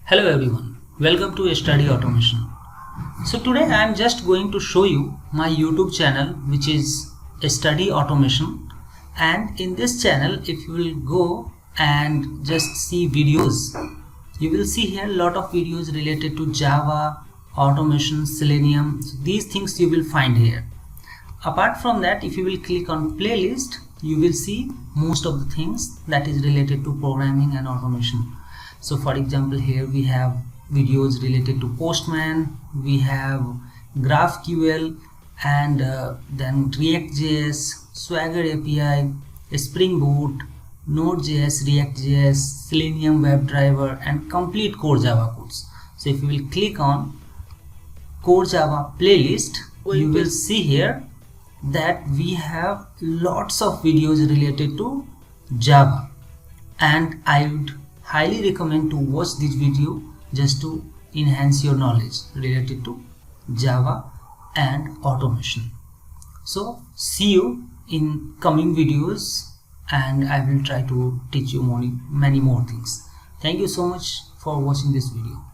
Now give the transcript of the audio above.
Hello everyone, welcome to Study Automation. So today I am just going to show you my YouTube channel, which is Study Automation, and in this channel if you will go and just see videos, you will see here a lot of videos related to Java, automation, Selenium. So these things you will find here. Apart from that, if you will click on playlist, you will see most of the things that is related to programming and automation. So for example, here we have videos related to Postman, we have GraphQL, and then React.js, Swagger API, Spring Boot, Node.js, React.js, Selenium WebDriver, and complete core Java codes. So if you will click on core Java playlist, you will see here that we have lots of videos related to Java, and I would highly recommend to watch this video just to enhance your knowledge related to Java and automation. So see you in coming videos, and I will try to teach you many more things. Thank you so much for watching this video.